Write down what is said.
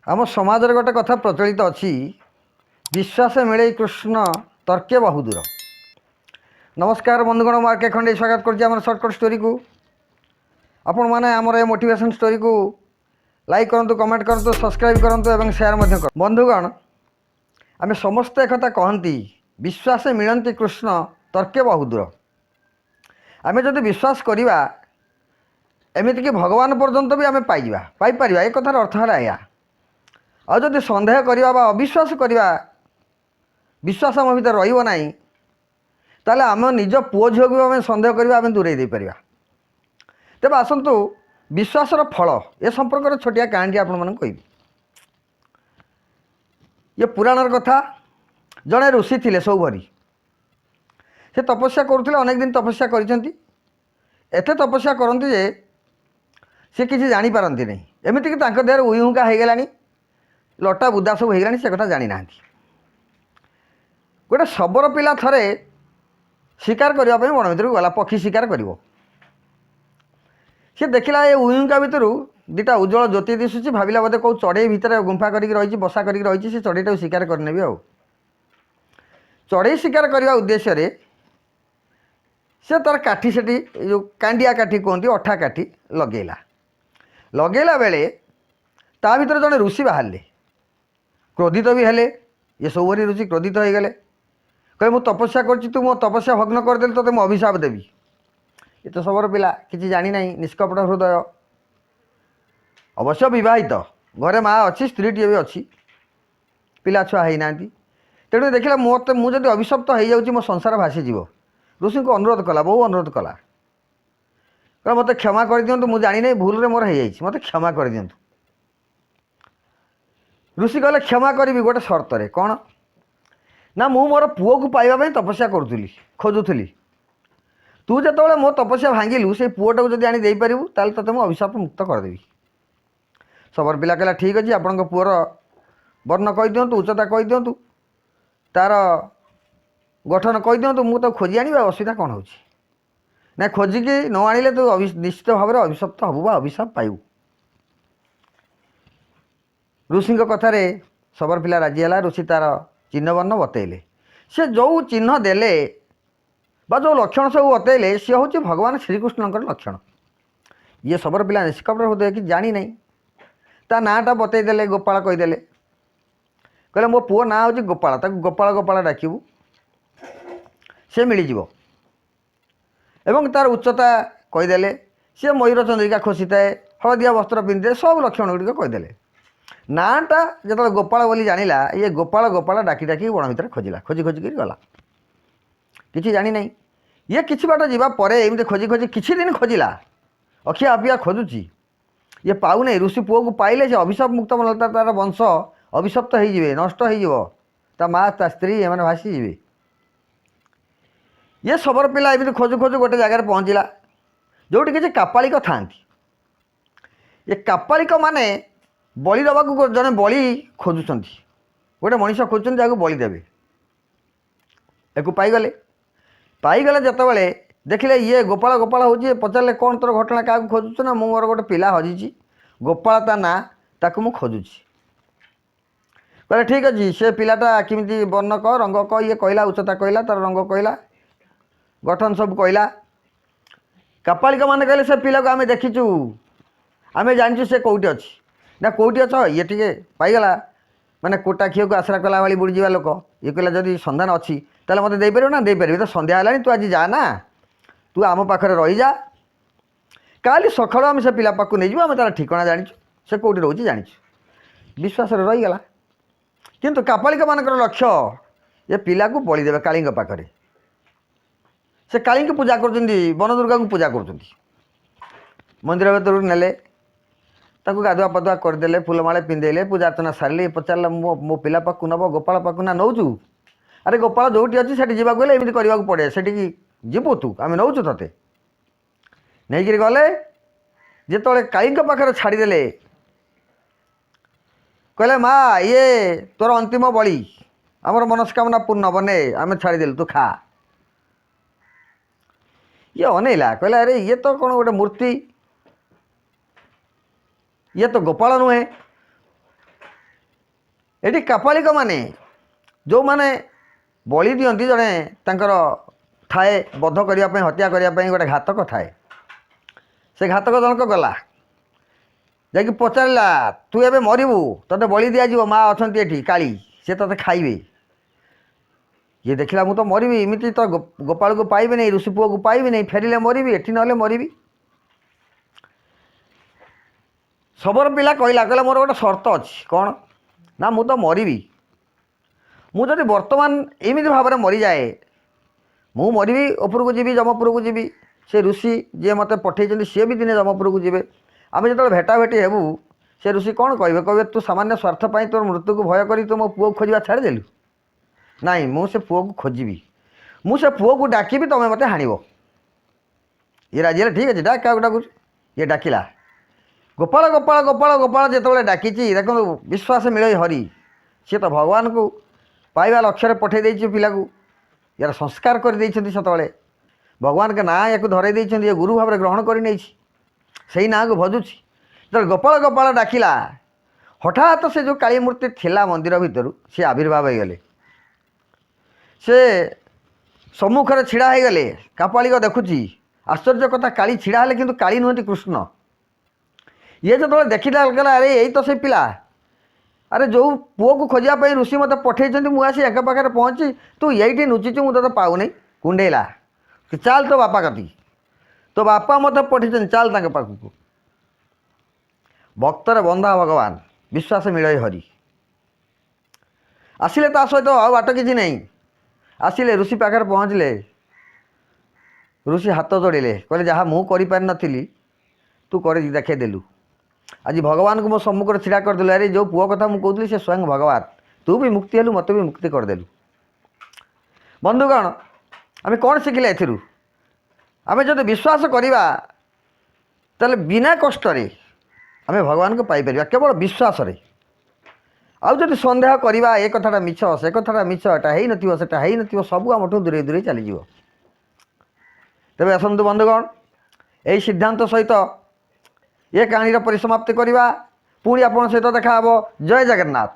आम समाज गोटे कथा प्रचलित अच्छी विश्वास मिले कृष्ण तर्के बहुदूर। नमस्कार बंधुगण, मार्के खंडे स्वागत कर सर्टकट स्टोरी को आपण मैंने आमर मोटिवेशन स्टोरी को लाइक करूँ, कमेंट करूँ, सब्सक्राइब करूँ, शेयर कर। बंधुगण, आम समस्त एक कहती विश्वास मिलती कृष्ण तर्के बहुदूर। आम जदि विश्वास करवा एमतीक भगवान पर्यंत भी आम पाइपर एक कथार अर्थ है या आ जदि सन्देह करवा अविश्वास करवा विश्वास आम भर रही ताले आम निज पुओ झील को आम सन्देह करवा आम दूरे दे पार। तेज आसतु विश्वासर फल ए संपर्क में छोटिया कहानी आपण मन कह। ये पुराणर कथा। जड़े ऋषि थे सौभरी, से तपस्या करुले, अनेक दिन तपस्या करते तपस्या करती जे सी किसी जापारती नहीं। एमतीक देहर उईहुंका हो गलानी, लटा बुदा सब हो से कथा जानी ना। गोटे शबर पिला थरे शिकार करने वन भर गला, पक्षी शिकार कर सी देखला ये उईहुंका भितर दुटा उज्जवल ज्योति दिशुची, भाविला बोधे कौ चढ़ई भितर गुंफा करके बसा करके से चढ़ईटा शिकार करने आ चढ़ई शिकार करने उद्देश्य से तार काठी से जो कांडिया काठी कहती अठा काठी लगेला बेले ता भीतर जड़े ऋषि बाहर क्रोधित भी हेले। ये सौभरी ऋषि क्रोधित हो गले, कहे मु तपस्या करछि, तू मो तपस्या भग्न करदेल, तो मु अभिशाप देवी। ये तो सबर पिला किसी जानी ना, निष्कपट हृदय, अवश्य बहित, घरे माँ अच्छी, स्त्रीटे भी अच्छी, पिला छुआ होना। तेणु देखला मत मुझे अभिशप्त हो जाऊँगी, मो संसार भासीज। ऋषि को अनुरोध कला, बहु अनुरोध कला, कह मत क्षमा कर दिंतु, मुझे जानी नहीं, भूल मोर हो मत क्षमा कर दिंतु। ऋषि कहले क्षमा करी गोटे सर्त रे। कौन ना, मु मोर पुओ को पाइबा तपस्या करुली, खोजुली। तू जो मो तपस्या भांगिलु, से पुओटा को जब आनी पारू ताल ते मुझे अभिशाप मुक्त करदेवी। सबर पिला कहला ठीक अच्छे, आपण पुओर वर्ण कही दिंतु, उच्चता कही दिंतु, तार गठन कही दिंतु, मु तो खोजी आनी, असुविधा कौन हो ना। खोजिकी न आनिले तू निश्चित भाव में अभिशप्त हबु बा अभिशाप पाइबु। ऋषि कथार सबर पिला राजी है। ऋषि तार चिन्ह वर्ण बतैले, से जो चिन्ह देले बा जो लक्षण सब बतैले, सी हूँ भगवान श्रीकृष्ण लक्षण। ये सबर पिला निष्कपट हृदय कि जानी नहीं, ता नाटा बतईदे, गोपाल कहीदेले, कहले मो पुओ ना हूँ गोपाल, ताक गोपाल गोपाल डाकबू, से मिलज। एवं तार उच्चता कहीदेले, सी मयूर चंद्रिका खोसी थाए, हलदिया वस्त्र पिंधे, सब लक्षण गुड़िक कहीदेले। नाटा जो गोपाल बोली जानिला, ये गोपाल गोपाल डाकी डाकी बण भर खोजिला, खोजी खोजिक गला, किसी जानी नहीं। ये किसी बाट जावापर एमती खोजी खोजी किसी दिन खोजिला, अखिया अपिया खोजुची, ये पाऊ नहीं। ऋषि पुओ को पाइले से अभिशाप मुक्त मनता, तार वंश अभिशप्त हो नष्ट हो माँ ता स्त्री एम भासीजे। ये सबर पिला एमती खोजु खोजु गोटे जगार पहुँचला जोटी किसी कापालिक था। ये कापालिक माने बलि दबाक जड़े बलि खोजुंट, गोटे मनीष खोजुंट जहाँ बलि देवे। एक पाईगले जिते देखिले ये गोपाल गोपाल हो, पचारे कौन तोर घटना, क्या खोजुच ना, मु मोर गोटे पिला हजिची, गोपाल ता ना, ताकू मु खोजुची। कहले ठीक अच्छे, से पिलाटा किमिति वर्ण कह, रंग कह, ये कहला, उच्चता कहला, तार रंग कहला, गठन सब कहला। कापालिक मैंने कहले से पिला को आम देखीचु, आम जानचु से कौटी अच्छी ना, कौटी अच, ये टे पाईगला माने कोटा खीय को आश्रा कला भाई बुड़ीजा लोक। ये कहला जदि सन्धान अच्छी ताले मत दे पार ना, दे पारि, तो सन्ध्या है, तू आज जा ना, तू आम पाखे रही जा, काली सकालू आम से पिला पाक नहीं आम तार ठिकना जाचु, से कौटी रोचे जाचु। विश्वास रहीगला। किंतु कापालिक मानकर लक्ष्य ये पिला को बलि देवे काली पाखे। से काली की पूजा कर, वन दुर्गा को पूजा कर, मंदिर भर नेले, गाधुआ पधुआ करदे, फूलमाले पिंधेले, पूजा अर्चना सारे, पचारा मो पिला पाक नब, गोपाल पाक ना नौचु, अरे गोपाल जोटी अच्छी से जावाक गले एमती करने पड़े, से जीवु तू, आम नौचु ते नहीं गले। जिते काली पाखे छाड़देले, कहले माँ ये तोर अंतिम बलि, आमर मनस्कामना पूर्ण बने, आम छाड़देलु, तू खा। ये अनेला, कहला अरे ये तो कौन गोटे मूर्ति, ये तो गोपाल नुहे, ଏଠି କାପାଳିକ ମାନେ ଯେଉଁମାନେ ବଳି ଦିଅନ୍ତି ଜଣେ ତାଙ୍କର ଥାଏ ବଧ କରିବା ପାଇଁ ହତ୍ୟା କରିବା ପାଇଁ ଗୋଟେ ଘାତକ ଥାଏ। ସେ ଘାତକ ଜଣକ ଗଲା ଯାଇକି ପଚାରିଲା ତୁ ଏବେ ମରିବୁ, ତୋତେ ବଳି ଦିଆଯିବ, ମା ଅଛନ୍ତି ଏଠି କାଳି, ସେ ତୋତେ ଖାଇବେ। ଇଏ ଦେଖିଲା ମୁଁ ତ ମରିବି, ଏମିତି ତ ଗୋପାଳକୁ ପାଇବି ନାହିଁ, ଋଷି ପୁଅକୁ ପାଇବି ନାହିଁ, ଫେରିଲେ ମରିବି, ଏଠି ନହେଲେ ମରିବି। ଶବର ପିଲା କହିଲା ମୋର ଗୋଟେ ସର୍ତ୍ତ ଅଛି। କ'ଣ ନା, ମୁଁ ତ ମରିବି, ମୁଁ ଯଦି ବର୍ତ୍ତମାନ ଏମିତି ଭାବରେ ମରିଯାଏ, ମୁଁ ମରିବି, ଉପରକୁ ଯିବି, ଯମପୁରକୁ ଯିବି। ସେ ଋଷି ଯିଏ ମୋତେ ପଠାଇଛନ୍ତି ସିଏ ବି ଦିନେ ଯମପୁରକୁ ଯିବେ। ଆମେ ଯେତେବେଳେ ଭେଟାଭେଟି ହେବୁ, ସେ ଋଷି କ'ଣ କହିବେ? କହିବେ ତୁ ସାମାନ୍ୟ ସ୍ୱାର୍ଥ ପାଇଁ ତୋର ମୃତ୍ୟୁକୁ ଭୟ କରି ତୁ ମୋ ପୁଅକୁ ଖୋଜିବା ଛାଡ଼ିଦେଲୁ। ନାଇଁ, ମୁଁ ସେ ପୁଅକୁ ଖୋଜିବି, ମୁଁ ସେ ପୁଅକୁ ଡାକିବି, ତୁମେ ମୋତେ ହାଣିବ। ଇଏ ରାଜି ହେଲେ, ଠିକ୍ ଅଛି, ଡାକ, କାହାକୁ ଡାକୁଛୁ? ଇଏ ଡାକିଲା ଗୋପାଳ ଗୋପାଳ ଗୋପାଳ ଗୋପାଳ ଯେତେବେଳେ ଡାକିଛି, ଦେଖନ୍ତୁ ବିଶ୍ୱାସ ମିଳେ ହରି, ସିଏ ତ ଭଗବାନଙ୍କୁ ପାଇବା ଲକ୍ଷ୍ୟରେ ପଠାଇ ଦେଇଛି ପିଲାକୁ, ୟାର ସଂସ୍କାର କରିଦେଇଛନ୍ତି। ସେତେବେଳେ ଭଗବାନଙ୍କ ନାଁ ୟାକୁ ଧରାଇ ଦେଇଛନ୍ତି, ଏ ଗୁରୁ ଭାବରେ ଗ୍ରହଣ କରିନେଇଛି, ସେଇ ନାଁକୁ ଭଜୁଛି। ଯେତେବେଳେ ଗୋପାଳ ଗୋପାଳ ଡାକିଲା, ହଠାତ୍ ସେ ଯେଉଁ କାଳୀ ମୂର୍ତ୍ତି ଥିଲା ମନ୍ଦିର ଭିତରୁ ସେ ଆବିର୍ଭାବ ହୋଇଗଲେ। ସେ ସମ୍ମୁଖରେ ଛିଡ଼ା ହୋଇଗଲେ। କାପାଳିକ ଦେଖୁଛି, ଆଶ୍ଚର୍ଯ୍ୟ କଥା, କାଳି ଛିଡ଼ା ହେଲେ କିନ୍ତୁ କାଳି ନୁହନ୍ତି, କୃଷ୍ଣ। ଇଏ ଯେତେବେଳେ ଦେଖିଲା କହିଲା ଆରେ ଏଇ ତ ସେ ପିଲା, ଆରେ ଯେଉଁ ପୁଅକୁ ଖୋଜିବା ପାଇଁ ଋଷି ମୋତେ ପଠାଇଛନ୍ତି, ମୁଁ ଆସି ଏକା ପାଖରେ ପହଞ୍ଚି ତୁ ଏଇଠି ନୁଚିଛୁ, ମୁଁ ତୋତେ ପାଉନି। କୁଣ୍ଡେଇଲା, ଚାଲ ତୋ ବାପା କତି, ତୋ ବାପା ମୋତେ ପଠାଇଛନ୍ତି, ଚାଲ ତାଙ୍କ ପାଖକୁ। ଭକ୍ତରେ ବନ୍ଧା ଭଗବାନ, ବିଶ୍ୱାସ ମିଳଇ ହରି। ଆସିଲେ ତା ସହିତ, ଆଉ ବାଟ କିଛି ନାହିଁ। ଆସିଲେ ଋଷି ପାଖରେ ପହଞ୍ଚିଲେ। ଋଷି ହାତ ଯୋଡ଼ିଲେ, କହିଲେ ଯାହା ମୁଁ କରିପାରିନଥିଲି ତୁ କରି ଦେଖାଇଦେଲୁ। ଆଜି ଭଗବାନଙ୍କୁ ମୋ ସମ୍ମୁଖରେ ଛିଡ଼ା କରିଦେଲୁ। ଆରେ ଯେଉଁ ପୁଅ କଥା ମୁଁ କହୁଥିଲି ସେ ସ୍ୱୟଂ ଭଗବାନ, ତୁ ବି ମୁକ୍ତି ହେଲୁ, ମୋତେ ବି ମୁକ୍ତି କରିଦେଲୁ। ବନ୍ଧୁଗଣ, ଆମେ କ'ଣ ଶିଖିଲେ ଏଥିରୁ? ଆମେ ଯଦି ବିଶ୍ୱାସ କରିବା ତାହେଲେ ବିନା କଷ୍ଟରେ ଆମେ ଭଗବାନଙ୍କୁ ପାଇପାରିବା, କେବଳ ବିଶ୍ୱାସରେ। ଆଉ ଯଦି ସନ୍ଦେହ କରିବା, ଏ କଥାଟା ମିଛ, ସେ କଥାଟା ମିଛ, ଏଟା ହେଇନଥିବ, ସେଟା ହେଇନଥିବ, ସବୁ ଆମଠୁ ଦୂରେଇ ଦୂରେଇ ଚାଲିଯିବ। ତେବେ ଆସନ୍ତୁ ବନ୍ଧୁଗଣ, ଏହି ସିଦ୍ଧାନ୍ତ ସହିତ ଏ କାହାଣୀର ପରିସମାପ୍ତି କରିବା। ପୁଣି ଆପଣଙ୍କ ସହିତ ଦେଖା ହେବ। ଜୟ ଜଗନ୍ନାଥ।